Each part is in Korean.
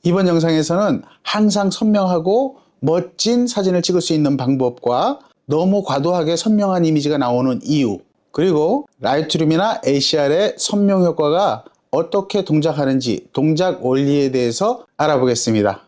이번 영상에서는 항상 선명하고 멋진 사진을 찍을 수 있는 방법과 너무 과도하게 선명한 이미지가 나오는 이유, 그리고 라이트룸이나 ACR의 선명 효과가 어떻게 동작하는지 동작 원리에 대해서 알아보겠습니다.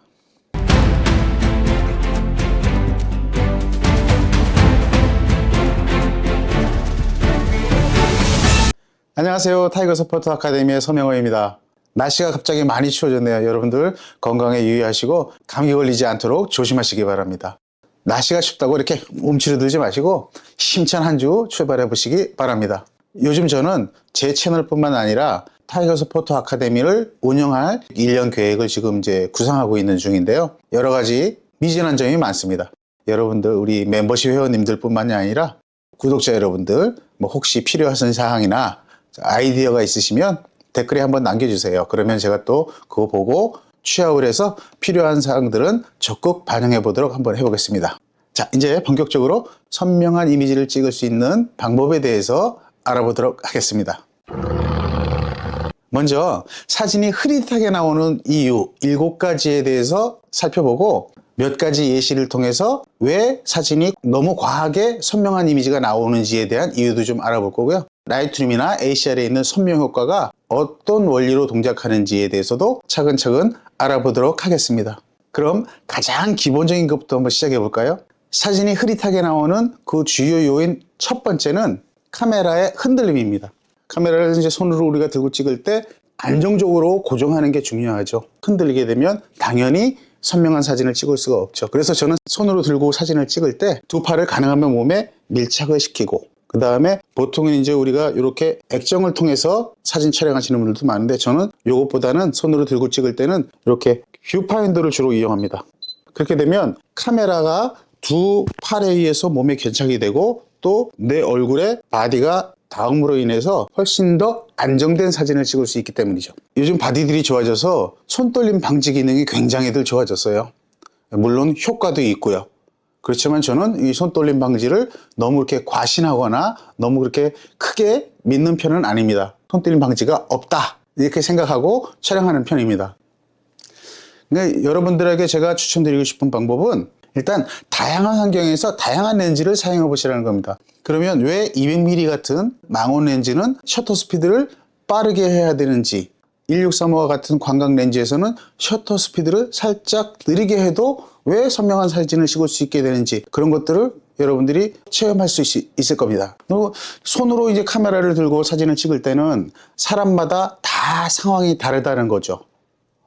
안녕하세요. 타이거 서포트 아카데미의 서명호입니다. 날씨가 갑자기 많이 추워졌네요. 여러분들 건강에 유의하시고 감기 걸리지 않도록 조심하시기 바랍니다. 날씨가 춥다고 이렇게 움츠러들지 마시고 힘찬 한 주 출발해 보시기 바랍니다. 요즘 저는 제 채널뿐만 아니라 타이거 서포트 아카데미를 운영할 1년 계획을 지금 이제 구상하고 있는 중인데요. 여러 가지 미진한 점이 많습니다. 여러분들 우리 멤버십 회원님들 뿐만이 아니라 구독자 여러분들 혹시 필요하신 사항이나 아이디어가 있으시면 댓글에 한번 남겨주세요. 그러면 제가 또 그거 보고 취합을 해서 필요한 사항들은 적극 반영해 보도록 한번 해보겠습니다. 자, 이제 본격적으로 선명한 이미지를 찍을 수 있는 방법에 대해서 알아보도록 하겠습니다. 먼저 사진이 흐릿하게 나오는 이유 7가지에 대해서 살펴보고 몇 가지 예시를 통해서 왜 사진이 너무 과하게 선명한 이미지가 나오는지에 대한 이유도 좀 알아볼 거고요. 라이트룸이나 ACR에 있는 선명 효과가 어떤 원리로 동작하는지에 대해서도 차근차근 알아보도록 하겠습니다. 그럼 가장 기본적인 것부터 한번 시작해 볼까요? 사진이 흐릿하게 나오는 그 주요 요인 첫 번째는 카메라의 흔들림입니다. 카메라를 이제 손으로 우리가 들고 찍을 때 안정적으로 고정하는 게 중요하죠. 흔들리게 되면 당연히 선명한 사진을 찍을 수가 없죠. 그래서 저는 손으로 들고 사진을 찍을 때 두 팔을 가능하면 몸에 밀착을 시키고, 그 다음에 보통은 이제 우리가 이렇게 액정을 통해서 사진 촬영하시는 분들도 많은데 저는 이것보다는 손으로 들고 찍을 때는 이렇게 뷰파인더를 주로 이용합니다. 그렇게 되면 카메라가 두 팔에 의해서 몸에 견착이 되고 또 내 얼굴에 바디가 닿음으로 인해서 훨씬 더 안정된 사진을 찍을 수 있기 때문이죠. 요즘 바디들이 좋아져서 손떨림 방지 기능이 굉장히들 좋아졌어요. 물론 효과도 있고요. 그렇지만 저는 이 손떨림 방지를 너무 이렇게 과신하거나 너무 그렇게 크게 믿는 편은 아닙니다. 손떨림 방지가 없다 이렇게 생각하고 촬영하는 편입니다. 근데 여러분들에게 제가 추천드리고 싶은 방법은 일단 다양한 환경에서 다양한 렌즈를 사용해 보시라는 겁니다. 그러면 왜 200mm 같은 망원 렌즈는 셔터 스피드를 빠르게 해야 되는지, 1635와 같은 관광 렌즈에서는 셔터 스피드를 살짝 느리게 해도 왜 선명한 사진을 찍을 수 있게 되는지, 그런 것들을 여러분들이 체험할 수 있을 겁니다. 그리고 손으로 이제 카메라를 들고 사진을 찍을 때는 사람마다 다 상황이 다르다는 거죠.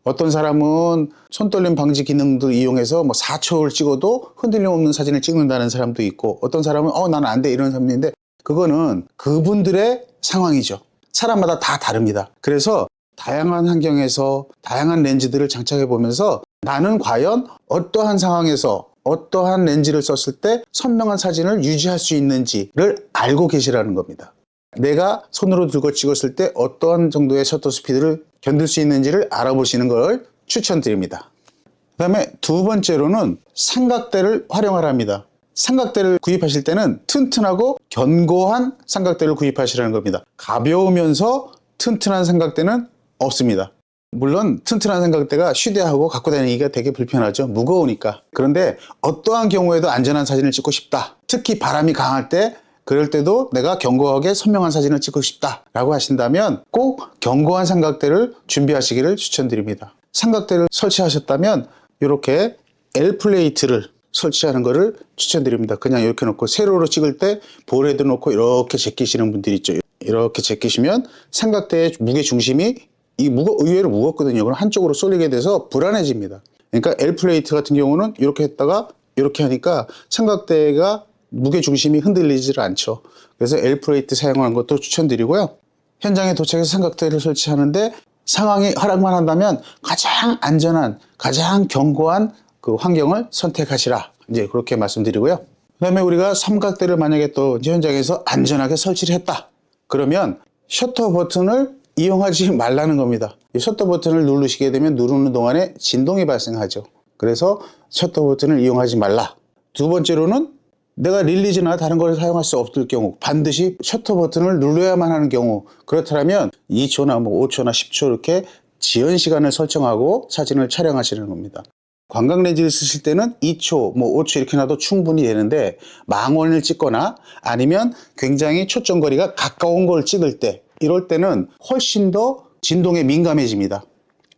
어떤 사람은 손떨림 방지 기능도 이용해서 4초를 찍어도 흔들림 없는 사진을 찍는다는 사람도 있고, 어떤 사람은 나는 안 돼 이런 사람인데, 그거는 그분들의 상황이죠. 사람마다 다 다릅니다. 그래서 다양한 환경에서 다양한 렌즈들을 장착해 보면서 나는 과연 어떠한 상황에서 어떠한 렌즈를 썼을 때 선명한 사진을 유지할 수 있는지를 알고 계시라는 겁니다. 내가 손으로 들고 찍었을 때 어떠한 정도의 셔터 스피드를 견딜 수 있는지를 알아보시는 걸 추천드립니다. 그 다음에 두 번째로는 삼각대를 활용하랍니다. 삼각대를 구입하실 때는 튼튼하고 견고한 삼각대를 구입하시라는 겁니다. 가벼우면서 튼튼한 삼각대는 없습니다. 물론 튼튼한 삼각대가 휴대하고 갖고 다니기가 되게 불편하죠. 무거우니까. 그런데 어떠한 경우에도 안전한 사진을 찍고 싶다. 특히 바람이 강할 때, 그럴 때도 내가 견고하게 선명한 사진을 찍고 싶다 라고 하신다면 꼭 견고한 삼각대를 준비하시기를 추천드립니다. 삼각대를 설치하셨다면 이렇게 L 플레이트를 설치하는 것을 추천드립니다. 그냥 이렇게 놓고 세로로 찍을 때 볼에도 놓고 이렇게 제끼시는 분들이 있죠. 이렇게 제끼시면 삼각대의 무게 중심이 의외로 무겁거든요. 그럼 한쪽으로 쏠리게 돼서 불안해집니다. 그러니까 L 플레이트 같은 경우는 이렇게 했다가 이렇게 하니까 삼각대가 무게 중심이 흔들리질 않죠. 그래서 L 플레이트 사용하는 것도 추천드리고요. 현장에 도착해서 삼각대를 설치하는데 상황이 허락만 한다면 가장 안전한, 가장 견고한 그 환경을 선택하시라. 이제 그렇게 말씀드리고요. 그 다음에 우리가 삼각대를 만약에 또 현장에서 안전하게 설치를 했다. 그러면 셔터 버튼을 이용하지 말라는 겁니다. 이 셔터 버튼을 누르시게 되면 누르는 동안에 진동이 발생하죠. 그래서 셔터 버튼을 이용하지 말라. 두 번째로는 내가 릴리즈나 다른 걸 사용할 수 없을 경우, 반드시 셔터 버튼을 눌러야만 하는 경우, 그렇다면 2초나 5초나 10초 이렇게 지연 시간을 설정하고 사진을 촬영하시는 겁니다. 광각 렌즈를 쓰실 때는 2초, 뭐 5초 이렇게 놔도 충분히 되는데 망원을 찍거나 아니면 굉장히 초점거리가 가까운 걸 찍을 때 이럴 때는 훨씬 더 진동에 민감해집니다.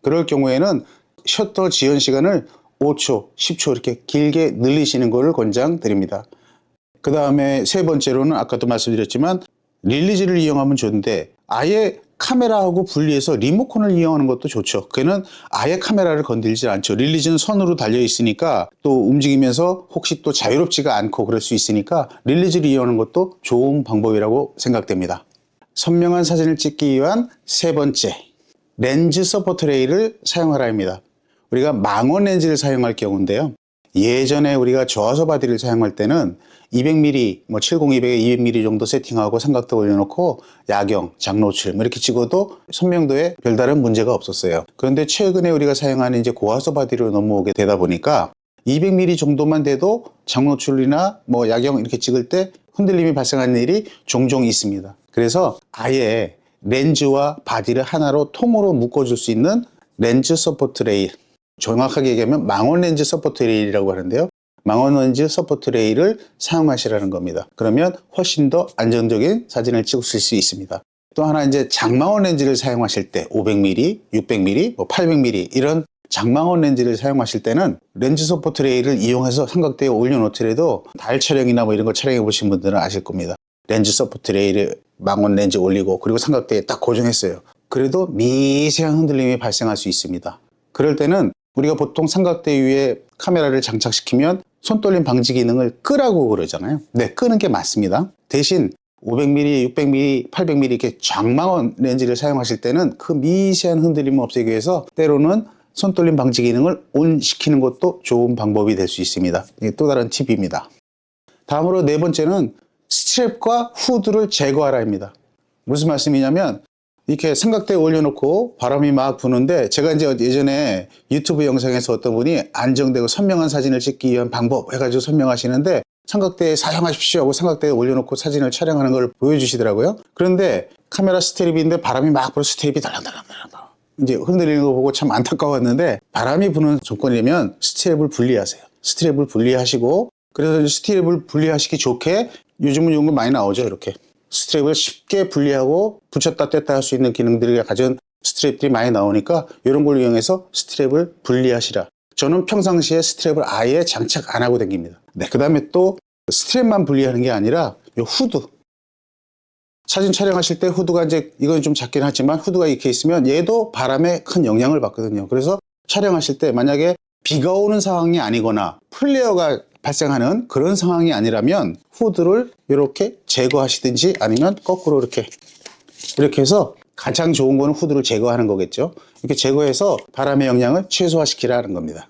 그럴 경우에는 셔터 지연 시간을 5초, 10초 이렇게 길게 늘리시는 것을 권장드립니다. 그 다음에 세 번째로는 아까도 말씀드렸지만 릴리즈를 이용하면 좋은데 아예 카메라하고 분리해서 리모컨을 이용하는 것도 좋죠. 그는 아예 카메라를 건들지 않죠. 릴리즈는 선으로 달려 있으니까 또 움직이면서 혹시 또 자유롭지가 않고 그럴 수 있으니까 릴리즈를 이용하는 것도 좋은 방법이라고 생각됩니다. 선명한 사진을 찍기 위한 세 번째, 렌즈 서포트 레일을 사용하라입니다. 우리가 망원 렌즈를 사용할 경우인데요. 예전에 우리가 저하소 바디를 사용할 때는 200mm, 뭐 70-200에 200mm 정도 세팅하고 삼각대 올려놓고 야경, 장노출 이렇게 찍어도 선명도에 별다른 문제가 없었어요. 그런데 최근에 우리가 사용하는 이제 고화소 바디로 넘어오게 되다 보니까 200mm 정도만 돼도 장노출이나 뭐 야경 이렇게 찍을 때 흔들림이 발생하는 일이 종종 있습니다. 그래서 아예 렌즈와 바디를 하나로 통으로 묶어줄 수 있는 렌즈 서포트 레일, 정확하게 얘기하면 망원 렌즈 서포트 레일이라고 하는데요. 망원 렌즈 서포트 레일을 사용하시라는 겁니다. 그러면 훨씬 더 안정적인 사진을 찍으실 수 있습니다. 또 하나 이제 장망원 렌즈를 사용하실 때 500mm, 600mm, 800mm 이런 장망원 렌즈를 사용하실 때는 렌즈 서포트 레일을 이용해서 삼각대에 올려놓더라도 달 촬영이나 뭐 이런 거 촬영해 보신 분들은 아실 겁니다. 렌즈 서포트 레일을 망원 렌즈 올리고 그리고 삼각대에 딱 고정했어요. 그래도 미세한 흔들림이 발생할 수 있습니다. 그럴 때는 우리가 보통 삼각대 위에 카메라를 장착시키면 손떨림 방지 기능을 끄라고 그러잖아요. 네, 끄는 게 맞습니다. 대신 500mm, 600mm, 800mm 이렇게 장망원 렌즈를 사용하실 때는 그 미세한 흔들림을 없애기 위해서 때로는 손떨림 방지 기능을 온 시키는 것도 좋은 방법이 될 수 있습니다. 이게 또 다른 팁입니다. 다음으로 네 번째는 스트랩과 후드를 제거하라입니다. 무슨 말씀이냐면 이렇게 삼각대에 올려놓고 바람이 막 부는데 제가 이제 예전에 유튜브 영상에서 어떤 분이 안정되고 선명한 사진을 찍기 위한 방법 해가지고 설명하시는데 삼각대에 사용하십시오 하고 삼각대에 올려놓고 사진을 촬영하는 걸 보여주시더라고요. 그런데 카메라 스트랩인데 바람이 막 불어 스트랩이 달랑달랑달랑 이제 흔들리는 거 보고 참 안타까웠는데 바람이 부는 조건이면 스트랩을 분리하세요. 스트랩을 분리하시고 그래서 스트랩을 분리하시기 좋게 요즘은 이런 거 많이 나오죠. 이렇게 스트랩을 쉽게 분리하고 붙였다 뗐다 할 수 있는 기능들이 가진 스트랩들이 많이 나오니까 이런 걸 이용해서 스트랩을 분리하시라. 저는 평상시에 스트랩을 아예 장착 안 하고 다닙니다. 네, 그 다음에 또 스트랩만 분리하는 게 아니라 이 후드. 사진 촬영하실 때 후드가 이제 이건 좀 작긴 하지만 후드가 이렇게 있으면 얘도 바람에 큰 영향을 받거든요. 그래서 촬영하실 때 만약에 비가 오는 상황이 아니거나 플레어가 발생하는 그런 상황이 아니라면 후드를 이렇게 제거하시든지 아니면 거꾸로 이렇게 해서 가장 좋은 거는 후드를 제거하는 거겠죠. 이렇게 제거해서 바람의 영향을 최소화시키라는 겁니다.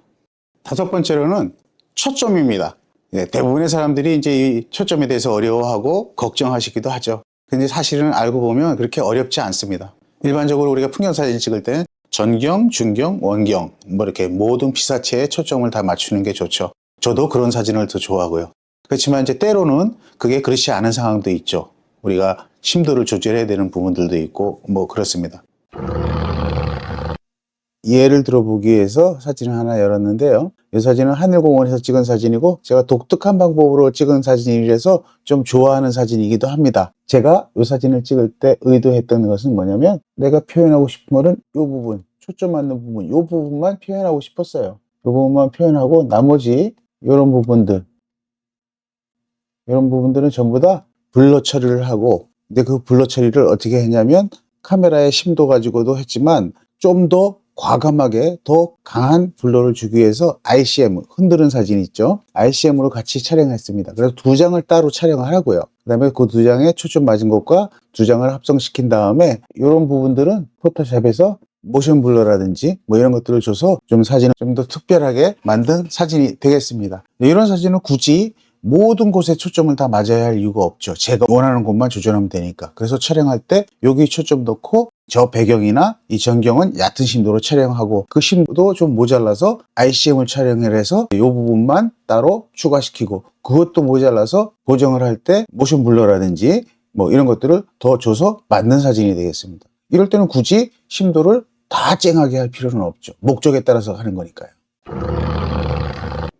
다섯 번째로는 초점입니다. 네, 대부분의 사람들이 이제 이 초점에 대해서 어려워하고 걱정하시기도 하죠. 근데 사실은 알고 보면 그렇게 어렵지 않습니다. 일반적으로 우리가 풍경사진 찍을 때는 전경, 중경, 원경 뭐 이렇게 모든 피사체에 초점을 다 맞추는 게 좋죠. 저도 그런 사진을 더 좋아하고요. 그렇지만 이제 때로는 그게 그렇지 않은 상황도 있죠. 우리가 심도를 조절해야 되는 부분들도 있고 뭐 그렇습니다. 예를 들어보기 위해서 사진을 하나 열었는데요. 이 사진은 하늘공원에서 찍은 사진이고 제가 독특한 방법으로 찍은 사진이라서 좀 좋아하는 사진이기도 합니다. 제가 이 사진을 찍을 때 의도했던 것은 뭐냐면 내가 표현하고 싶은 거는 이 부분, 초점 맞는 부분, 이 부분만 표현하고 싶었어요. 이 부분만 표현하고 나머지 이런 부분들은 전부 다 블러 처리를 하고 근데 그 블러 처리를 어떻게 했냐면 카메라의 심도 가지고도 했지만 좀 더 과감하게 더 강한 블러를 주기 위해서 ICM, 흔드는 사진 있죠? ICM으로 같이 촬영했습니다. 그래서 두 장을 따로 촬영을 하고요. 그 다음에 그 두 장에 초점 맞은 것과 두 장을 합성시킨 다음에 이런 부분들은 포토샵에서 모션 블러라든지 뭐 이런 것들을 줘서 좀 사진을 좀 더 특별하게 만든 사진이 되겠습니다. 이런 사진은 굳이 모든 곳에 초점을 다 맞아야 할 이유가 없죠. 제가 원하는 곳만 조절하면 되니까. 그래서 촬영할 때 여기 초점 넣고 저 배경이나 이 전경은 얕은 심도로 촬영하고 그 심도도 좀 모자라서 ICM을 촬영을 해서 이 부분만 따로 추가시키고 그것도 모자라서 보정을 할 때 모션 블러라든지 뭐 이런 것들을 더 줘서 맞는 사진이 되겠습니다. 이럴 때는 굳이 심도를 다 쨍하게 할 필요는 없죠. 목적에 따라서 하는 거니까요.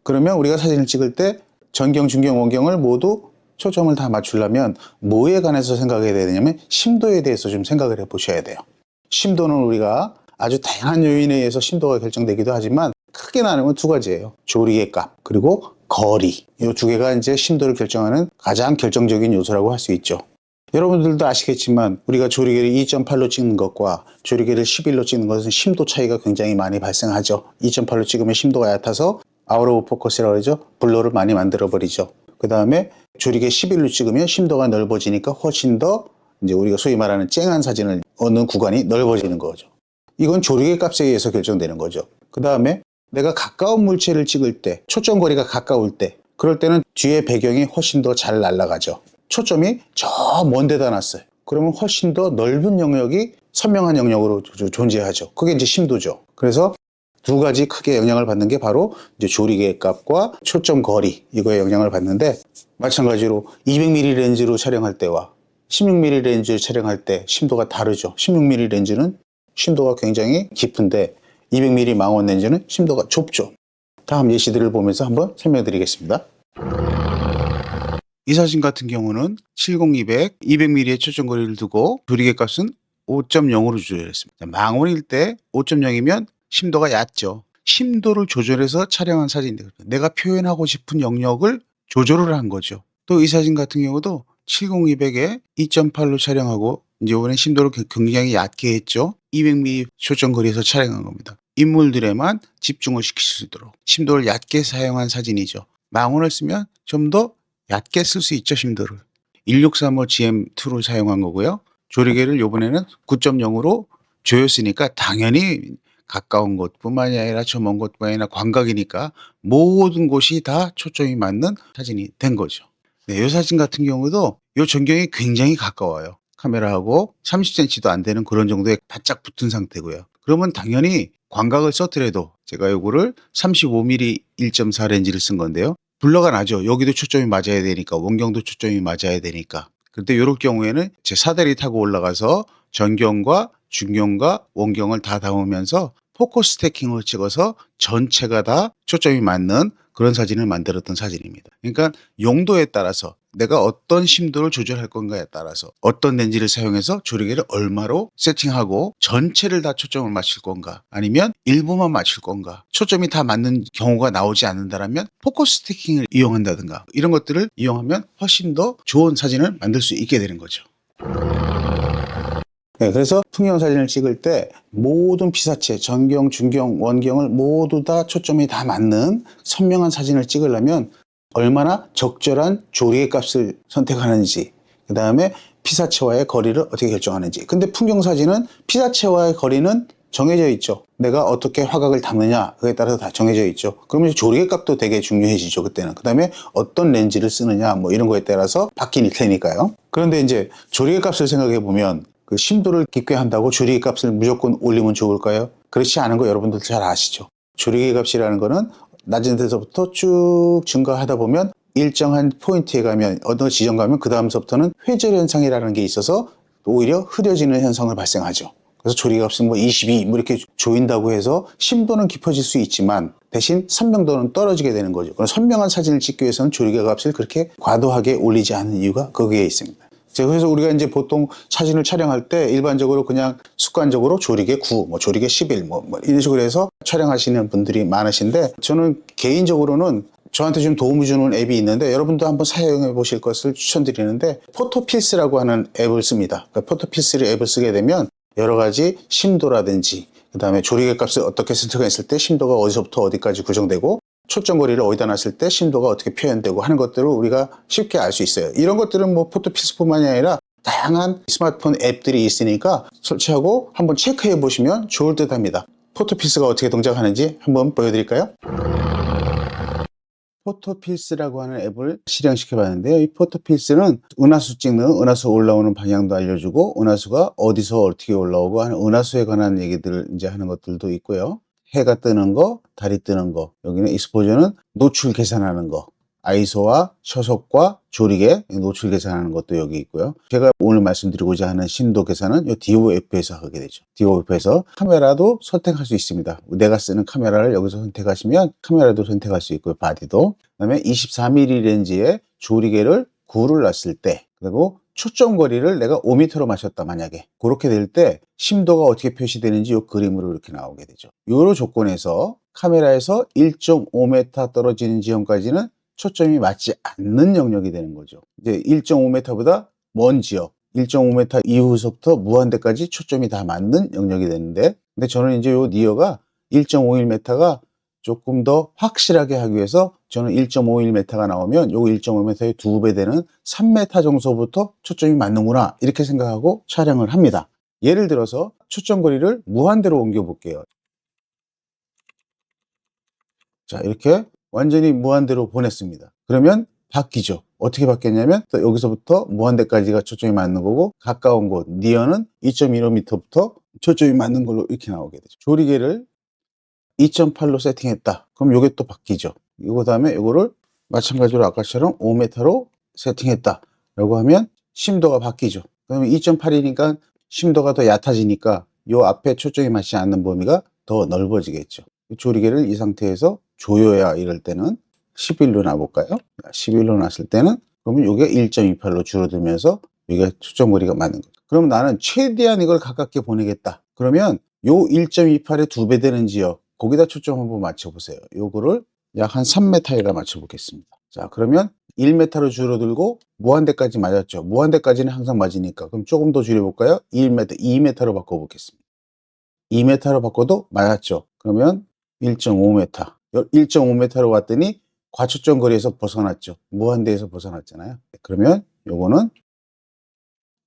그러면 우리가 사진을 찍을 때 전경, 중경, 원경을 모두 초점을 다 맞추려면 뭐에 관해서 생각해야 되냐면 심도에 대해서 좀 생각을 해 보셔야 돼요. 심도는 우리가 아주 다양한 요인에 의해서 심도가 결정되기도 하지만 크게 나누면 두 가지예요. 조리개 값 그리고 거리. 이 두 개가 이제 심도를 결정하는 가장 결정적인 요소라고 할 수 있죠. 여러분들도 아시겠지만 우리가 조리개를 2.8로 찍는 것과 조리개를 11로 찍는 것은 심도 차이가 굉장히 많이 발생하죠. 2.8로 찍으면 심도가 얕아서 아웃 오브 포커스라고 하죠. 블러를 많이 만들어 버리죠. 그 다음에 조리개 11로 찍으면 심도가 넓어지니까 훨씬 더 이제 우리가 소위 말하는 쨍한 사진을 얻는 구간이 넓어지는 거죠. 이건 조리개 값에 의해서 결정되는 거죠. 그 다음에 내가 가까운 물체를 찍을 때, 초점 거리가 가까울 때, 그럴 때는 뒤에 배경이 훨씬 더 잘 날아가죠. 초점이 저 먼 데다 놨어요. 그러면 훨씬 더 넓은 영역이 선명한 영역으로 존재하죠. 그게 이제 심도죠. 그래서 두 가지 크게 영향을 받는 게 바로 이제 조리개 값과 초점 거리, 이거에 영향을 받는데, 마찬가지로 200mm 렌즈로 촬영할 때와 16mm 렌즈를 촬영할 때 심도가 다르죠. 16mm 렌즈는 심도가 굉장히 깊은데 200mm 망원 렌즈는 심도가 좁죠. 다음 예시들을 보면서 한번 설명드리겠습니다. 이 사진 같은 경우는 70-200, 200mm의 초점 거리를 두고 조리개 값은 5.0으로 조절했습니다. 망원일 때 5.0이면 심도가 얕죠. 심도를 조절해서 촬영한 사진인데 내가 표현하고 싶은 영역을 조절을 한 거죠. 또 이 사진 같은 경우도 70-200에 2.8로 촬영하고 이제 이번에 심도를 굉장히 얕게 했죠. 200mm 초점 거리에서 촬영한 겁니다. 인물들에만 집중을 시킬 수 있도록 심도를 얕게 사용한 사진이죠. 망원을 쓰면 좀 더 얕게 쓸 수 있죠, 심도를. 1635 GM2로 사용한 거고요. 조리개를 이번에는 9.0으로 조였으니까 당연히 가까운 곳뿐만이 아니라 저 먼 곳뿐만 아니라 광각이니까 모든 곳이 다 초점이 맞는 사진이 된 거죠. 네, 이 사진 같은 경우도 이 전경이 굉장히 가까워요. 카메라하고 30cm도 안 되는 그런 정도에 바짝 붙은 상태고요. 그러면 당연히 광각을 썼더라도 제가 요거를 35mm 1.4 렌즈를 쓴 건데요. 블러가 나죠. 여기도 초점이 맞아야 되니까, 원경도 초점이 맞아야 되니까. 그런데 이럴 경우에는 제 사다리 타고 올라가서 전경과 중경과 원경을 다 담으면서 포커스 스태킹을 찍어서 전체가 다 초점이 맞는 그런 사진을 만들었던 사진입니다. 그러니까 용도에 따라서 내가 어떤 심도를 조절할 건가에 따라서 어떤 렌즈를 사용해서 조리개를 얼마로 세팅하고 전체를 다 초점을 맞출 건가, 아니면 일부만 맞출 건가, 초점이 다 맞는 경우가 나오지 않는다면 포커스 스태킹을 이용한다든가, 이런 것들을 이용하면 훨씬 더 좋은 사진을 만들 수 있게 되는 거죠. 네, 그래서 풍경 사진을 찍을 때 모든 피사체, 전경, 중경, 원경을 모두 다 초점이 다 맞는 선명한 사진을 찍으려면 얼마나 적절한 조리개 값을 선택하는지, 그 다음에 피사체와의 거리를 어떻게 결정하는지. 근데 풍경 사진은 피사체와의 거리는 정해져 있죠. 내가 어떻게 화각을 담느냐, 그에 따라서 다 정해져 있죠. 그러면 조리개 값도 되게 중요해지죠, 그때는. 그 다음에 어떤 렌즈를 쓰느냐, 뭐 이런 거에 따라서 바뀔 테니까요. 그런데 이제 조리개 값을 생각해 보면 그 심도를 깊게 한다고 조리개 값을 무조건 올리면 좋을까요? 그렇지 않은 거 여러분들 잘 아시죠? 조리개 값이라는 거는 낮은 데서부터 쭉 증가하다 보면 일정한 포인트에 가면, 어느 지점 가면 그 다음서부터는 회절 현상이라는 게 있어서 오히려 흐려지는 현상을 발생하죠. 그래서 조리개 값은 뭐 22, 뭐 이렇게 조인다고 해서 심도는 깊어질 수 있지만 대신 선명도는 떨어지게 되는 거죠. 그럼 선명한 사진을 찍기 위해서는 조리개 값을 그렇게 과도하게 올리지 않는 이유가 거기에 있습니다. 그래서 우리가 이제 보통 사진을 촬영할 때 일반적으로 그냥 습관적으로 조리개 9, 뭐 조리개 11, 뭐 이런 식으로 해서 촬영하시는 분들이 많으신데, 저는 개인적으로는 저한테 좀 도움을 주는 앱이 있는데 여러분도 한번 사용해 보실 것을 추천드리는데, 포토필스라고 하는 앱을 씁니다. 그러니까 포토필스 앱을 쓰게 되면 여러 가지 심도라든지, 그 다음에 조리개 값을 어떻게 선택했을 때 심도가 어디서부터 어디까지 구성되고, 초점 거리를 어디다 놨을 때 심도가 어떻게 표현되고 하는 것들을 우리가 쉽게 알 수 있어요. 이런 것들은 뭐 포토필스뿐만이 아니라 다양한 스마트폰 앱들이 있으니까 설치하고 한번 체크해 보시면 좋을 듯 합니다. 포토필스가 어떻게 동작하는지 한번 보여드릴까요? 포토필스라고 하는 앱을 실행시켜 봤는데요. 이 포토필스는 은하수 찍는, 은하수 올라오는 방향도 알려주고, 은하수가 어디서 어떻게 올라오고 하는 은하수에 관한 얘기들을 이제 하는 것들도 있고요. 해가 뜨는 거, 달이 뜨는 거, 여기는 익스포저는 노출 계산하는 거, 아이소와 shock과 조리개 노출 계산하는 것도 여기 있고요. 제가 오늘 말씀드리고자 하는 심도 계산은 이 DOF에서 하게 되죠. DOF에서 카메라도 선택할 수 있습니다. 내가 쓰는 카메라를 여기서 선택하시면 카메라도 선택할 수 있고요. 바디도. 그다음에 24mm 렌즈에 조리개를 9를 놨을 때, 그리고 초점 거리를 내가 5m로 맞췄다 만약에 그렇게 될 때 심도가 어떻게 표시되는지 이 그림으로 이렇게 나오게 되죠. 요런 조건에서 카메라에서 1.5m 떨어지는 지점까지는 초점이 맞지 않는 영역이 되는 거죠. 이제 1.5m보다 먼 지역, 1.5m 이후서부터 무한대까지 초점이 다 맞는 영역이 되는데, 근데 저는 이제 요 니어가 1.51m가 조금 더 확실하게 하기 위해서 저는 1.51m가 나오면 요 1.5m의 2배 되는 3m 정도부터 초점이 맞는구나 이렇게 생각하고 촬영을 합니다. 예를 들어서 초점 거리를 무한대로 옮겨 볼게요. 자, 이렇게 완전히 무한대로 보냈습니다. 그러면 바뀌죠. 어떻게 바뀌었냐면 여기서부터 무한대까지가 초점이 맞는 거고, 가까운 곳 니어는 2.15m부터 초점이 맞는 걸로 이렇게 나오게 되죠. 조리개를 2.8로 세팅했다. 그럼 요게 또 바뀌죠. 이거 다음에 요거를 마찬가지로 아까처럼 5m로 세팅했다 라고 하면 심도가 바뀌죠. 그러면 2.8이니까 심도가 더 얕아지니까 요 앞에 초점이 맞지 않는 범위가 더 넓어지겠죠. 조리개를 이 상태에서 조여야 이럴 때는 11로 놔볼까요? 11로 놨을 때는 그러면 요게 1.28로 줄어들면서 이게 초점 거리가 맞는 거죠. 그럼 나는 최대한 이걸 가깝게 보내겠다. 그러면 요 1.28의 2배 되는 지역, 거기다 초점 한번 맞춰보세요. 요거를 약 한 3m에다 맞춰보겠습니다. 자, 그러면 1m로 줄어들고 무한대까지 맞았죠. 무한대까지는 항상 맞으니까. 그럼 조금 더 줄여볼까요? 1m, 2m로 바꿔보겠습니다. 2m로 바꿔도 맞았죠. 그러면 1.5m. 1.5m로 왔더니 과초점 거리에서 벗어났죠. 무한대에서 벗어났잖아요. 그러면 요거는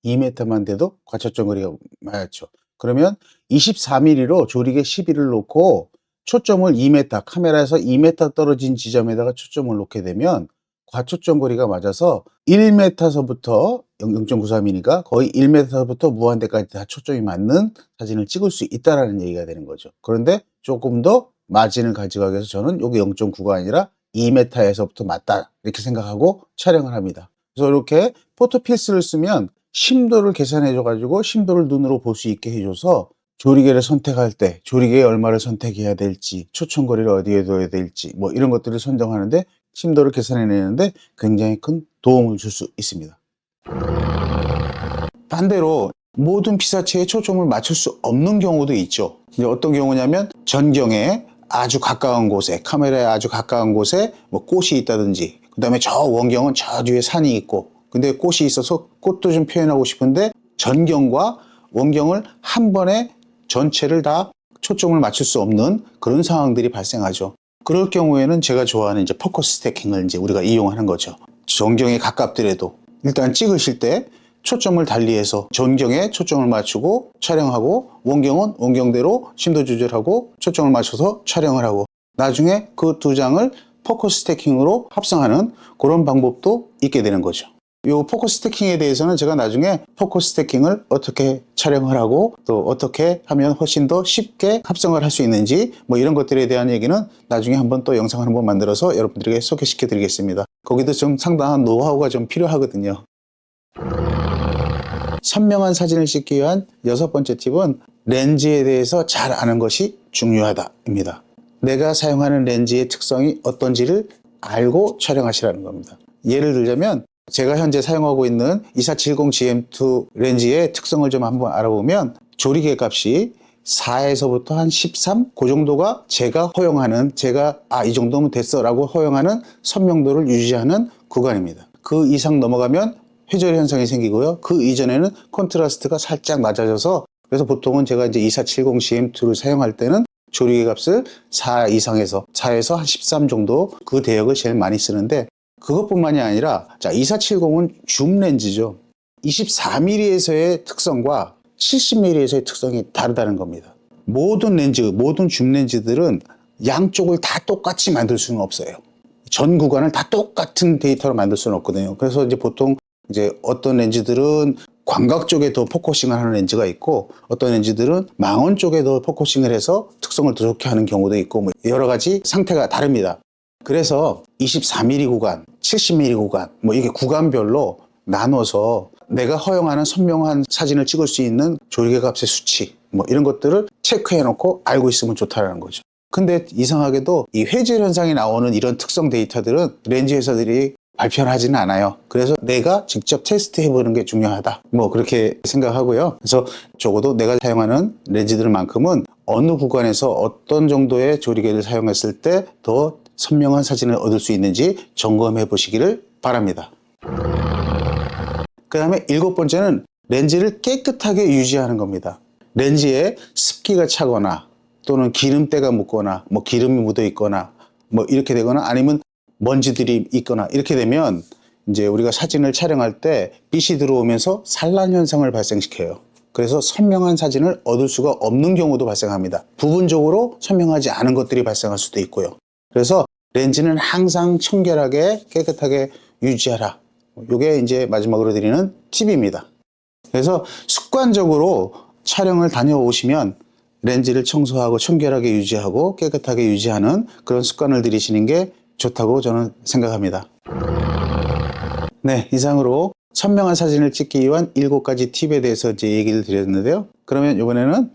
2m만 돼도 과초점 거리가 맞았죠. 그러면 24mm로 조리개 11을 놓고 초점을 2m, 카메라에서 2m 떨어진 지점에다가 초점을 놓게 되면 과초점 거리가 맞아서 1m서부터 0.93이니까 거의 1m서부터 무한대까지 다 초점이 맞는 사진을 찍을 수 있다라는 얘기가 되는 거죠. 그런데 조금 더 마진을 가져가기 위해서 저는 여기 0.9가 아니라 2m에서부터 맞다 이렇게 생각하고 촬영을 합니다. 그래서 이렇게 포토필스를 쓰면 심도를 계산해 줘 가지고 심도를 눈으로 볼 수 있게 해줘서 조리개를 선택할 때 조리개에 얼마를 선택해야 될지, 초점 거리를 어디에 둬야 될지 뭐 이런 것들을 선정하는데 심도를 계산해 내는데 굉장히 큰 도움을 줄 수 있습니다. 반대로 모든 피사체에 초점을 맞출 수 없는 경우도 있죠. 이제 어떤 경우냐면 전경에 아주 가까운 곳에, 카메라에 아주 가까운 곳에 뭐 꽃이 있다든지, 그 다음에 저 원경은 저 뒤에 산이 있고, 근데 꽃이 있어서 꽃도 좀 표현하고 싶은데 전경과 원경을 한 번에 전체를 다 초점을 맞출 수 없는 그런 상황들이 발생하죠. 그럴 경우에는 제가 좋아하는 이제 포커스 스태킹을 이제 우리가 이용하는 거죠. 전경에 가깝더라도 일단 찍으실 때 초점을 달리해서 전경에 초점을 맞추고 촬영하고, 원경은 원경대로 심도 조절하고 초점을 맞춰서 촬영을 하고, 나중에 그 두 장을 포커스 스태킹으로 합성하는 그런 방법도 있게 되는 거죠. 이 포커스 스태킹에 대해서는 제가 나중에 포커스 스태킹을 어떻게 촬영을 하고 또 어떻게 하면 훨씬 더 쉽게 합성을 할 수 있는지 뭐 이런 것들에 대한 얘기는 나중에 한번 또 영상을 한번 만들어서 여러분들에게 소개시켜 드리겠습니다. 거기도 좀 상당한 노하우가 좀 필요하거든요. 선명한 사진을 찍기 위한 6번째 팁은 렌즈에 대해서 잘 아는 것이 중요하다입니다. 내가 사용하는 렌즈의 특성이 어떤지를 알고 촬영하시라는 겁니다. 예를 들자면 제가 현재 사용하고 있는 2470GM2 렌즈의 특성을 좀 한번 알아보면 조리개 값이 4에서부터 한 13? 그 정도가 제가 허용하는, 이 정도면 됐어 라고 허용하는 선명도를 유지하는 구간입니다. 그 이상 넘어가면 회절 현상이 생기고요. 그 이전에는 컨트라스트가 살짝 낮아져서, 그래서 보통은 제가 이제 2470GM2를 사용할 때는 조리개 값을 4 이상에서 4에서 한 13 정도 그 대역을 제일 많이 쓰는데, 그것뿐만이 아니라 2470은 줌 렌즈죠. 24mm에서의 특성과 70mm에서의 특성이 다르다는 겁니다. 모든 렌즈, 모든 줌 렌즈들은 양쪽을 다 똑같이 만들 수는 없어요. 전 구간을 다 똑같은 데이터로 만들 수는 없거든요. 그래서 이제 보통 이제 어떤 렌즈들은 광각 쪽에 더 포커싱을 하는 렌즈가 있고, 어떤 렌즈들은 망원 쪽에 더 포커싱을 해서 특성을 더 좋게 하는 경우도 있고, 뭐 여러 가지 상태가 다릅니다. 그래서 24mm 구간, 70mm 구간, 뭐 이게 구간별로 나눠서 내가 허용하는 선명한 사진을 찍을 수 있는 조리개 값의 수치, 뭐 이런 것들을 체크해 놓고 알고 있으면 좋다라는 거죠. 근데 이상하게도 이 회질 현상이 나오는 이런 특성 데이터들은 렌즈 회사들이 발표를 하지는 않아요. 그래서 내가 직접 테스트 해보는 게 중요하다. 뭐 그렇게 생각하고요. 그래서 적어도 내가 사용하는 렌즈들만큼은 어느 구간에서 어떤 정도의 조리개를 사용했을 때 더 선명한 사진을 얻을 수 있는지 점검해 보시기를 바랍니다. 그 다음에 7번째는 렌즈를 깨끗하게 유지하는 겁니다. 렌즈에 습기가 차거나 또는 기름때가 묻거나 뭐 기름이 묻어 있거나 뭐 이렇게 되거나 아니면 먼지들이 있거나 이렇게 되면 이제 우리가 사진을 촬영할 때 빛이 들어오면서 산란 현상을 발생시켜요. 그래서 선명한 사진을 얻을 수가 없는 경우도 발생합니다. 부분적으로 선명하지 않은 것들이 발생할 수도 있고요. 그래서 렌즈는 항상 청결하게 깨끗하게 유지하라. 이게 이제 마지막으로 드리는 팁입니다. 그래서 습관적으로 촬영을 다녀오시면 렌즈를 청소하고 청결하게 유지하고 깨끗하게 유지하는 그런 습관을 들이시는 게 좋다고 저는 생각합니다. 네, 이상으로 선명한 사진을 찍기 위한 7가지 팁에 대해서 이제 얘기를 드렸는데요. 그러면 이번에는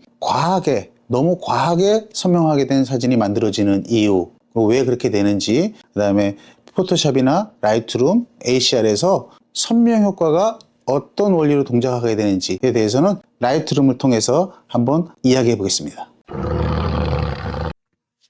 너무 과하게 선명하게 된 사진이 만들어지는 이유, 왜 그렇게 되는지, 그 다음에 포토샵이나 라이트룸, ACR에서 선명 효과가 어떤 원리로 동작하게 되는지에 대해서는 라이트룸을 통해서 한번 이야기해 보겠습니다.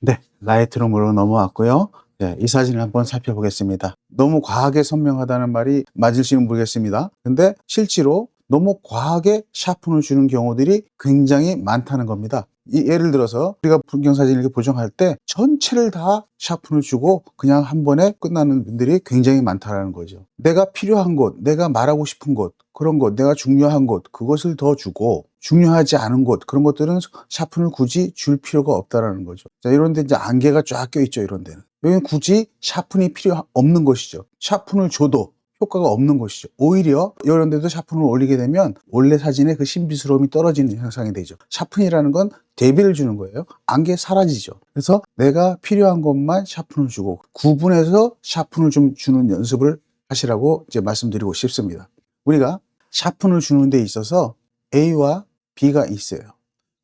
네, 라이트룸으로 넘어왔고요. 네, 이 사진을 한번 살펴보겠습니다. 너무 과하게 선명하다는 말이 맞을지는 모르겠습니다. 근데 실제로 너무 과하게 샤픈을 주는 경우들이 굉장히 많다는 겁니다. 예를 들어서 우리가 풍경사진을 이렇게 보정할 때 전체를 다 샤픈을 주고 그냥 한 번에 끝나는 분들이 굉장히 많다는 거죠. 내가 필요한 곳, 내가 말하고 싶은 곳, 그런 곳, 내가 중요한 곳, 그것을 더 주고 중요하지 않은 곳, 그런 것들은 샤픈을 굳이 줄 필요가 없다라는 거죠. 자, 이런 데 이제 안개가 쫙 껴있죠, 이런 데는. 여기는 굳이 샤픈이 필요 없는 것이죠. 샤픈을 줘도 효과가 없는 것이죠. 오히려 이런 데도 샤픈을 올리게 되면 원래 사진의 그 신비스러움이 떨어지는 현상이 되죠. 샤픈이라는 건 대비를 주는 거예요. 안개 사라지죠. 그래서 내가 필요한 것만 샤픈을 주고 구분해서 샤픈을 좀 주는 연습을 하시라고 이제 말씀드리고 싶습니다. 우리가 샤픈을 주는 데 있어서 A와 B가 있어요.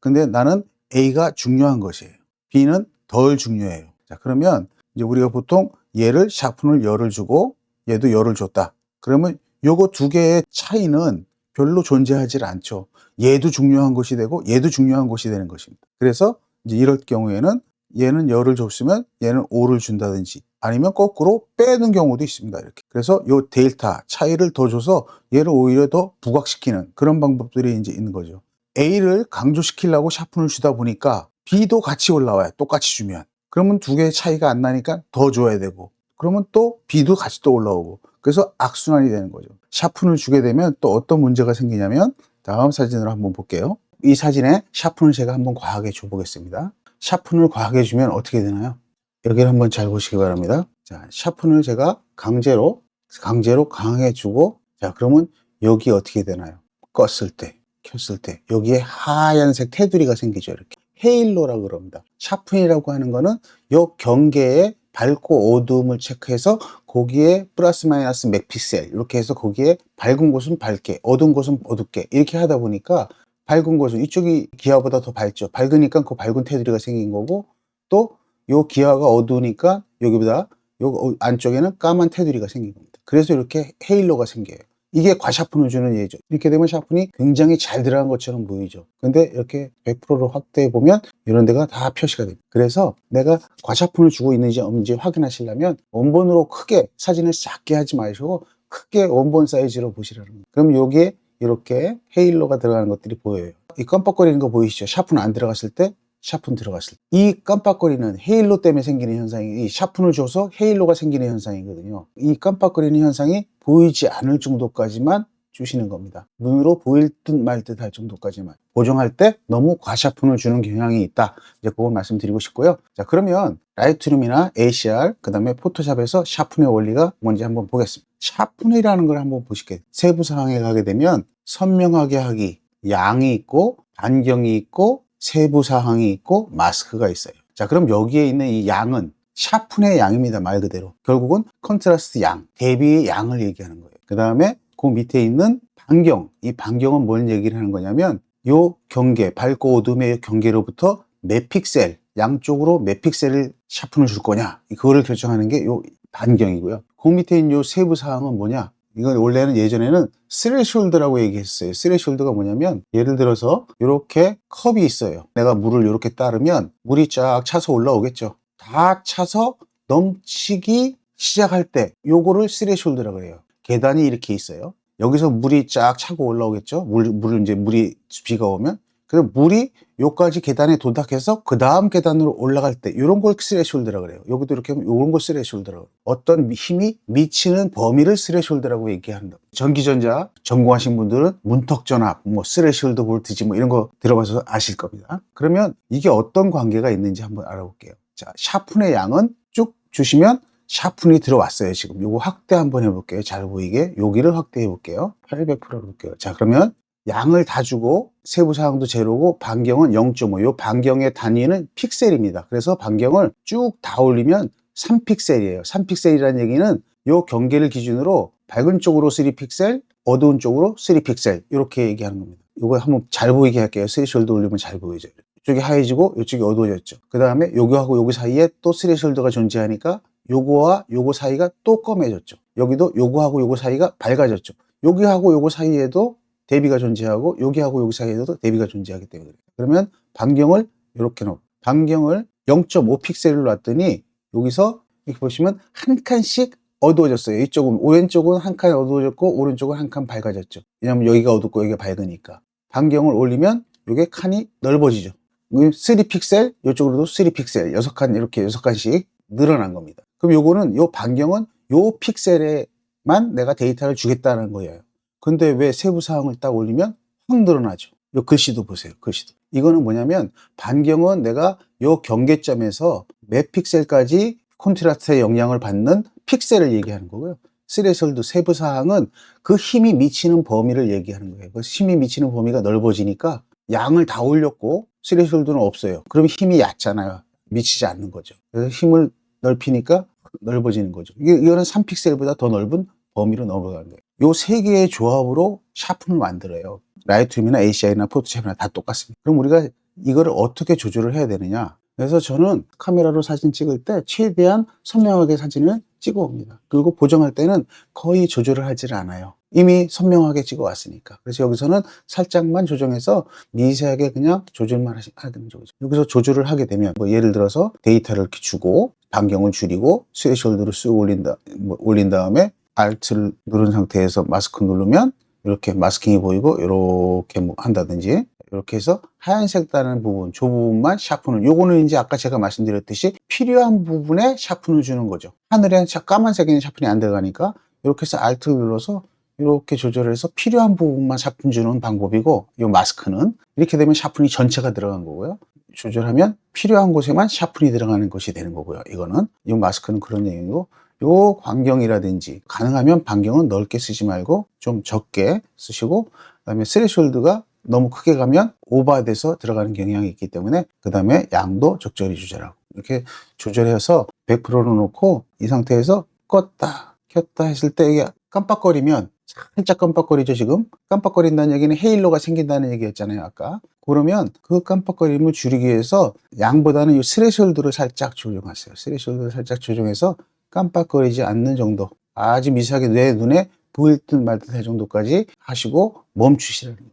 근데 나는 A가 중요한 것이에요. B는 덜 중요해요. 자, 그러면 이제 우리가 보통 얘를 샤픈을 열을 주고 얘도 열을 줬다. 그러면 요거 두 개의 차이는 별로 존재하지 않죠. 얘도 중요한 것이 되고 얘도 중요한 것이 되는 것입니다. 그래서 이제 이럴 경우에는 얘는 열을 줬으면 얘는 O를 준다든지 아니면 거꾸로 빼는 경우도 있습니다. 이렇게. 그래서 요 데일타 차이를 더 줘서 얘를 오히려 더 부각시키는 그런 방법들이 이제 있는 거죠. A를 강조시키려고 샤픈을 주다 보니까 B도 같이 올라와요. 똑같이 주면. 그러면 두 개의 차이가 안 나니까 더 줘야 되고 그러면 또 B도 같이 또 올라오고 그래서 악순환이 되는 거죠. 샤픈을 주게 되면 또 어떤 문제가 생기냐면 다음 사진으로 한번 볼게요. 이 사진에 샤픈을 제가 한번 과하게 줘보겠습니다. 샤픈을 과하게 주면 어떻게 되나요? 여기를 한번 잘 보시기 바랍니다. 자, 샤픈을 제가 강제로 강하게 주고 자, 그러면 여기 어떻게 되나요? 껐을 때, 켰을 때 여기에 하얀색 테두리가 생기죠. 이렇게 헤일로라고 그럽니다. 샤픈이라고 하는 거는 요 경계에 밝고 어두움을 체크해서 거기에 플러스 마이너스 몇 픽셀 이렇게 해서 거기에 밝은 곳은 밝게 어두운 곳은 어둡게 이렇게 하다 보니까 밝은 곳은 이쪽이 기아보다 더 밝죠. 밝으니까 그 밝은 테두리가 생긴 거고 또 요 기아가 어두우니까 여기보다 요 안쪽에는 까만 테두리가 생긴 겁니다. 그래서 이렇게 헤일로가 생겨요. 이게 과샤픈을 주는 예죠. 이렇게 되면 샤픈이 굉장히 잘 들어간 것처럼 보이죠. 근데 이렇게 100%로 확대해 보면 이런 데가 다 표시가 됩니다. 그래서 내가 과샤픈을 주고 있는지 없는지 확인하시려면 원본으로 크게 사진을 작게 하지 마시고 크게 원본 사이즈로 보시라는 거예요. 그럼 여기에 이렇게 헤일로가 들어가는 것들이 보여요. 이 깜빡거리는 거 보이시죠? 샤픈 안 들어갔을 때 샤픈 들어갔을 때 이 깜빡거리는 헤일로 때문에 생기는 현상이 이 샤픈을 줘서 헤일로가 생기는 현상이거든요. 이 깜빡거리는 현상이 보이지 않을 정도까지만 주시는 겁니다. 눈으로 보일 듯 말 듯 할 정도까지만 보정할 때 너무 과샤픈을 주는 경향이 있다. 이제 그걸 말씀드리고 싶고요. 자, 그러면 라이트룸이나 ACR 그 다음에 포토샵에서 샤픈의 원리가 뭔지 한번 보겠습니다. 샤픈이라는 걸 한번 보실게요. 세부 사항에 가게 되면 선명하게 하기, 양이 있고 반경이 있고 세부 사항이 있고 마스크가 있어요. 자, 그럼 여기에 있는 이 양은 샤픈의 양입니다. 말 그대로. 결국은 컨트라스트 양, 대비의 양을 얘기하는 거예요. 그 다음에 그 밑에 있는 반경, 이 반경은 뭔 얘기를 하는 거냐면 요 경계, 밝고 어둠의 경계로부터 몇 픽셀, 양쪽으로 몇 픽셀을 샤픈을 줄 거냐, 그거를 결정하는 게 요 반경이고요. 그 밑에 있는 요 세부 사항은 뭐냐, 이건 원래는 예전에는 스레숄드라고 얘기했어요. 스레숄드가 뭐냐면 예를 들어서 이렇게 컵이 있어요. 내가 물을 이렇게 따르면 물이 쫙 차서 올라오겠죠. 다 차서 넘치기 시작할 때 요거를 스레숄드라고 해요. 계단이 이렇게 있어요. 여기서 물이 쫙 차고 올라오겠죠. 물이 비가 오면, 그래서 물이 요까지 계단에 도착해서 그 다음 계단으로 올라갈 때 이런 걸 스레숄드라고 그래요. 여기도 이렇게 하면 이런 걸 스레숄드라고. 어떤 힘이 미치는 범위를 스레숄드라고 얘기한다. 전기전자 전공하신 분들은 문턱전압, 뭐 스레숄드 볼티지 뭐 이런 거 들어봐서 아실 겁니다. 그러면 이게 어떤 관계가 있는지 한번 알아볼게요. 자, 샤픈의 양은 쭉 주시면 샤픈이 들어왔어요. 지금 요거 확대 한번 해볼게요. 잘 보이게 여기를 확대해 볼게요. 800% 해볼게요. 자, 그러면 양을 다 주고 세부사항도 제로고 반경은 0.5. 요 반경의 단위는 픽셀입니다. 그래서 반경을 쭉 다 올리면 3픽셀이에요. 3픽셀이라는 얘기는 요 경계를 기준으로 밝은 쪽으로 3픽셀, 어두운 쪽으로 3픽셀 이렇게 얘기하는 겁니다. 이거 한번 잘 보이게 할게요. 스레숄드 올리면 잘 보이죠. 이쪽이 하얘지고 이쪽이 어두워졌죠. 그 다음에 요거하고 요거 사이에 또 스레숄드가 존재하니까 요거와 요거 사이가 또 검해졌죠. 여기도 요거하고 요거 사이가 밝아졌죠. 여기하고 요거 사이에도 대비가 존재하고 여기하고 여기 사이에도 대비가 존재하기 때문에. 그러면 반경을 이렇게 놓고 반경을 0.5 픽셀로 놨더니 여기서 이렇게 보시면 한 칸씩 어두워졌어요. 이쪽은 왼쪽은 한 칸 어두워졌고 오른쪽은 한 칸 밝아졌죠. 왜냐하면 여기가 어둡고 여기가 밝으니까. 반경을 올리면 이게 칸이 넓어지죠. 3픽셀, 이쪽으로도 3픽셀, 6칸 이렇게 6칸씩 늘어난 겁니다. 그럼 요거는 요 반경은 요 픽셀에만 내가 데이터를 주겠다는 거예요. 근데 왜 세부 사항을 딱 올리면 확 늘어나죠. 요 글씨도 보세요. 글씨도. 이거는 뭐냐면 반경은 내가 요 경계점에서 몇 픽셀까지 콘트라스트의 영향을 받는 픽셀을 얘기하는 거고요. 스레숄드 세부 사항은 그 힘이 미치는 범위를 얘기하는 거예요. 그 힘이 미치는 범위가 넓어지니까 양을 다 올렸고 스레숄드는 없어요. 그럼 힘이 얕잖아요. 미치지 않는 거죠. 그래서 힘을 넓히니까 넓어지는 거죠. 이거는 3픽셀보다 더 넓은 범위로 넘어가는 거예요. 요 세 개의 조합으로 샤픈을 만들어요. 라이트룸이나 ACI나 포토샵이나 다 똑같습니다. 그럼 우리가 이거를 어떻게 조절을 해야 되느냐? 그래서 저는 카메라로 사진 찍을 때 최대한 선명하게 사진을 찍어 옵니다. 그리고 보정할 때는 거의 조절을 하질 않아요. 이미 선명하게 찍어 왔으니까. 그래서 여기서는 살짝만 조정해서 미세하게 그냥 조절만 하는 거죠. 여기서 조절을 하게 되면 뭐 예를 들어서 데이터를 이렇게 주고 반경을 줄이고 스레숄드를 쓱 올린 다음에 Alt를 누른 상태에서 마스크 누르면 이렇게 마스킹이 보이고 이렇게 뭐 한다든지 이렇게 해서 하얀색 다는 부분, 저 부분만 샤픈을, 요거는 이제 아까 제가 말씀드렸듯이 필요한 부분에 샤픈을 주는 거죠. 하늘에 까만색에는 샤픈이 안 들어가니까 이렇게 해서 Alt를 눌러서 이렇게 조절해서 필요한 부분만 샤픈 주는 방법이고, 이 마스크는 이렇게 되면 샤픈이 전체가 들어간 거고요. 조절하면 필요한 곳에만 샤픈이 들어가는 것이 되는 거고요. 이거는 이 마스크는 그런 얘기고, 요 반경이라든지 가능하면 반경은 넓게 쓰지 말고 좀 적게 쓰시고, 그다음에 스레숄드가 너무 크게 가면 오버돼서 들어가는 경향이 있기 때문에 그 다음에 양도 적절히 조절하고 이렇게 조절해서 100%로 놓고 이 상태에서 껐다 켰다 했을 때 이게 깜빡거리면 살짝 깜빡거리죠. 지금 깜빡거린다는 얘기는 헤일로가 생긴다는 얘기였잖아요 아까. 그러면 그 깜빡거림을 줄이기 위해서 양보다는 이 스레숄드를 살짝 조정하세요. 스레숄드를 살짝 조정해서 깜빡거리지 않는 정도, 아주 미세하게 내 눈에 보일 듯 말 듯 할 정도까지 하시고 멈추시라는 거예요.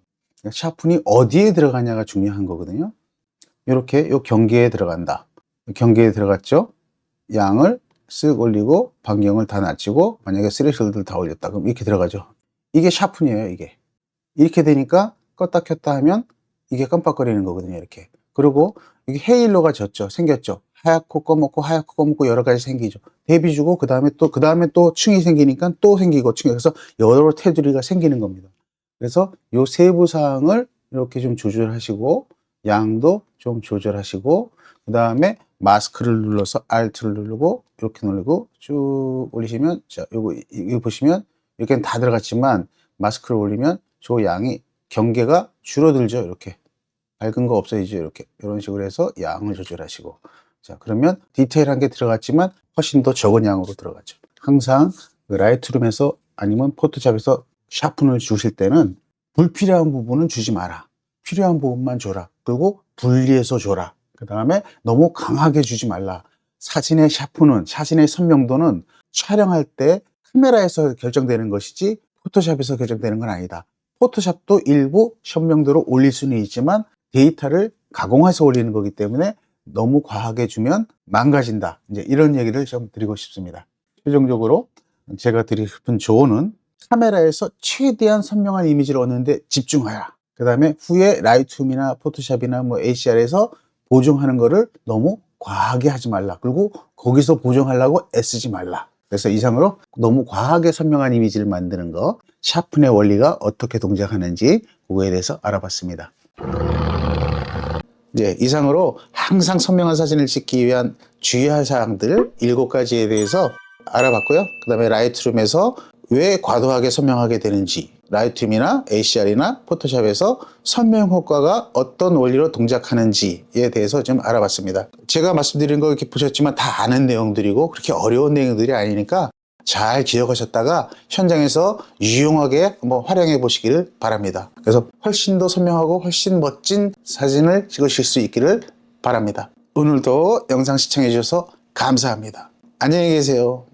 샤픈이 어디에 들어가냐가 중요한 거거든요. 이렇게 요 경계에 들어간다. 경계에 들어갔죠. 양을 쓱 올리고 반경을 다 낮추고 만약에 스레숄드를 다 올렸다. 그럼 이렇게 들어가죠. 이게 샤픈이에요. 이게. 이렇게 되니까 껐다 켰다 하면 이게 깜빡거리는 거거든요. 이렇게. 그리고 이게 헤일로가 생겼죠. 하얗고 검었고 하얗고 검었고 여러 가지 생기죠. 대비 주고 그 다음에 또 층이 생기니까 또 생기고 층이, 그래서 여러 테두리가 생기는 겁니다. 그래서 요 세부 사항을 이렇게 좀 조절하시고 양도 좀 조절하시고 그 다음에 마스크를 눌러서 Alt를 누르고 이렇게 누르고 쭉 올리시면, 자, 이거 보시면 이렇게는 다 들어갔지만 마스크를 올리면 저 양이 경계가 줄어들죠. 이렇게 밝은 거 없어지죠. 이렇게 이런 식으로 해서 양을 조절하시고 자, 그러면 디테일한 게 들어갔지만 훨씬 더 적은 양으로 들어가죠. 항상 그 라이트룸에서 아니면 포토샵에서 샤픈을 주실 때는 불필요한 부분은 주지 마라. 필요한 부분만 줘라. 그리고 분리해서 줘라. 그 다음에 너무 강하게 주지 말라. 사진의 샤프는, 사진의 선명도는 촬영할 때 카메라에서 결정되는 것이지 포토샵에서 결정되는 건 아니다. 포토샵도 일부 선명도로 올릴 수는 있지만 데이터를 가공해서 올리는 거기 때문에 너무 과하게 주면 망가진다. 이제 이런 얘기를 좀 드리고 싶습니다. 최종적으로 제가 드리고 싶은 조언은 카메라에서 최대한 선명한 이미지를 얻는데 집중하라. 그 다음에 후에 라이트룸이나 포토샵이나 뭐 HDR에서 보정하는 거를 너무 과하게 하지 말라. 그리고 거기서 보정하려고 애쓰지 말라. 그래서 이상으로 너무 과하게 선명한 이미지를 만드는 거, 샤픈의 원리가 어떻게 동작하는지 그거에 대해서 알아봤습니다. 네, 이상으로 항상 선명한 사진을 찍기 위한 주의할 사항들 7가지에 대해서 알아봤고요. 그 다음에 라이트룸에서 왜 과도하게 선명하게 되는지, 라이트룸이나 HDR이나 포토샵에서 선명 효과가 어떤 원리로 동작하는지에 대해서 좀 알아봤습니다. 제가 말씀드린 거 이렇게 보셨지만 다 아는 내용들이고 그렇게 어려운 내용들이 아니니까 잘 기억하셨다가 현장에서 유용하게 한번 활용해 보시기를 바랍니다. 그래서 훨씬 더 선명하고 훨씬 멋진 사진을 찍으실 수 있기를 바랍니다. 오늘도 영상 시청해 주셔서 감사합니다. 안녕히 계세요.